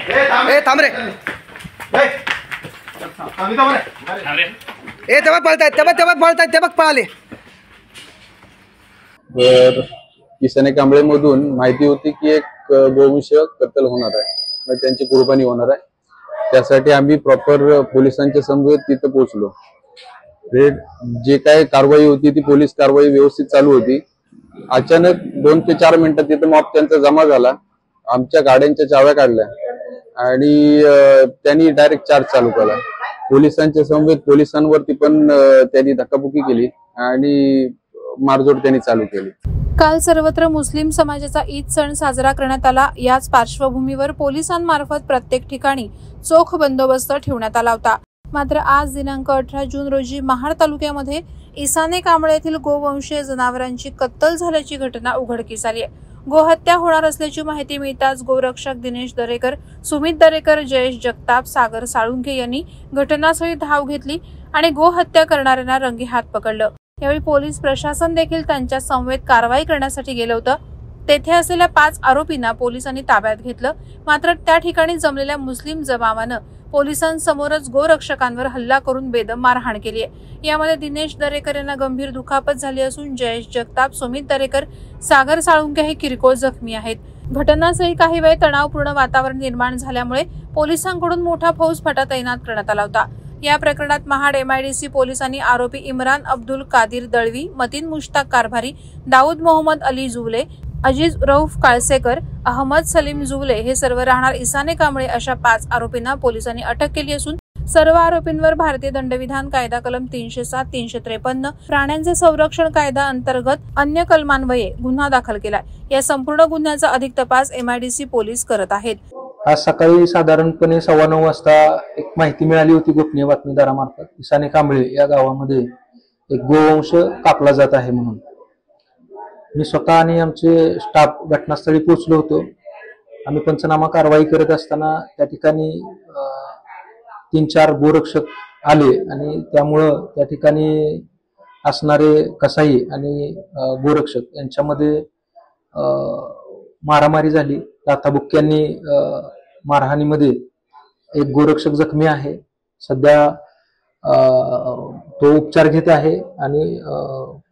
ए थांब रे ए तेव्हा पळतायत तेव्हा पळतायत ते बघ पळाले। किसाने कांबळे मधून माहिती होती की एक गोवंश कत्तल होणार आहे, त्यांची कुर्बानी होणार आहे। त्यासाठी आम्ही प्रॉपर पोलिसांच्या समवेत तिथे पोहोचलो। जे काय कारवाई होती ती पोलीस कारवाई व्यवस्थित चालू होती। अचानक 2 ते 4 मिनिटात तिथे मॉब त्यांचा जमा झाला। आमच्या गाड्यांच्या चाव्या काढल्या आणि त्यांनी डायरेक्ट चार्ज चालू केला। पोलिसांच्या समवेत पोलिसांवरती पण त्यांनी धक्काबुक्की केली आणि मारझोड त्यांनी चालू केली। काल सर्वत्र मुस्लिम समाजाचा ईद सण साजरा करण्यात आला। याच पार्श्वभूमीवर पोलिसांमार्फत प्रत्येक ठिकाणी चोख बंदोबस्त ठेवण्यात आला होता। मात्र आज दिनांक 18 जून रोजी महाड तालुक्यामध्ये इसाने कांबळे येथील गोवंशीय जनावरांची कत्तल झाल्याची घटना उघडकीस आली आहे। गोहत्या होणार असल्याची माहिती मिळताच गोरक्षक दिनेश दरेकर, सुमित दरेकर, जयेश जगताप, सागर साळुंखे यांनी घटनास्थळी धाव घेतली आणि गोहत्या करणाऱ्यांना रंगेहात पकडलं। यावेळी पोलीस प्रशासन देखील त्यांच्या समवेत कारवाई करण्यासाठी गेलं होतं। तेथे असलेल्या 5 आरोपींना पोलिसांनी ताब्यात घेतलं। मात्र त्या ठिकाणी जमलेल्या मुस्लिम जमावानं पोलिसांसमोरच गोरक्षकांवर हल्ला करून बेदम मारहाण केली आहे। यामध्ये दिनेश दरेकर यांना गंभीर दुखापत झाली असून जयेश जगताप, सुमित दरेकर, सागर साळुंखे हे किरकोळ जखमी आहेत। घटनास्थळी काही वेळ तणावपूर्ण वातावरण निर्माण झाल्यामुळे पोलिसांकडून मोठा फौजफाटा तैनात करण्यात आला होता। या प्रकरणात महाड MIDC पोलिसांनी आरोपी इम्रान अब्दुल कादिर दळवी, मतीन मुश्ताक कारभारी, दाऊद मोहम्मद अली जुवले, अजीज रऊफ काळसेकर, अहमद सलीम जुवले हे सर्व राहणार इसाने कांबळे अशा 5 आरोपींना पोलिसांनी अटक केली असून सर्व आरोपींवर भारतीय दंडविधान कायदा कलम 307, 353, प्राण्यांचे संरक्षण कायदा अंतर्गत अन्य कलमान्वये गुन्हा दाखल केलाय। या संपूर्ण गुन्ह्याचा अधिक तपास MIDC पोलीस करत आहेत। आज सकाळी साधारणपणे 9:15 वाजता एक माहिती मिळाली होती गोपनीय बातमीदारामार्फत इसाने कांबळे या गावामध्ये एक गोवंश कापला जात आहे म्हणून। मी स्वतः आणि आमचे स्टाफ घटनास्थळी पोहोचलो होतो। आम्ही पंचनामा कारवाई करत असताना त्या ठिकाणी 3-4 गोरक्षक आले आणि त्यामुळं त्या ठिकाणी असणारे कसाई आणि गोरक्षक यांच्यामध्ये मारामारी झाली। लाथाबुक्क्यांनी मारहाणीमध्ये एक गोरक्षक जखमी आहे। सध्या तो उपचार घेत आहे आणि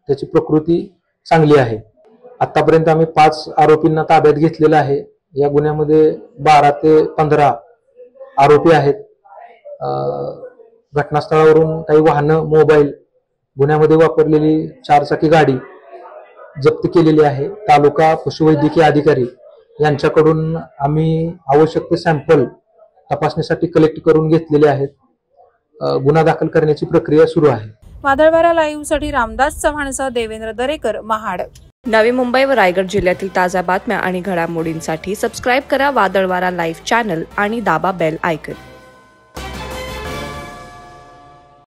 त्याची प्रकृती चांगली आहे। आतापर्यंत आम्ही 5 आरोपींना ताब्यात घेतलेलं आहे। या गुन्ह्यामध्ये 12 ते 15 आरोपी आहेत। घटनास्थळावरून काही वाहनं, मोबाईल, गुन्ह्यामध्ये वापरलेली 4 चाकी गाडी जप्त केलेली आहे। तालुका पशुवैद्यकीय अधिकारी यांच्याकडून आम्ही आवश्यक ते सॅम्पल तपासणीसाठी कलेक्ट करून घेतलेले आहेत। गुन्हा दाखल करण्याची प्रक्रिया सुरू आहे। वादळवारा लाईव्ह साठी रामदास चव्हाणसह देवेंद्र दरेकर, महाड। नवी मुंबई व रायगड जिल्ह्यातील ताज्या बातम्या आणि घडामोडींसाठी सबस्क्राईब करा वादळवारा लाईव्ह चॅनल आणि दाबा बेल आयकॉन।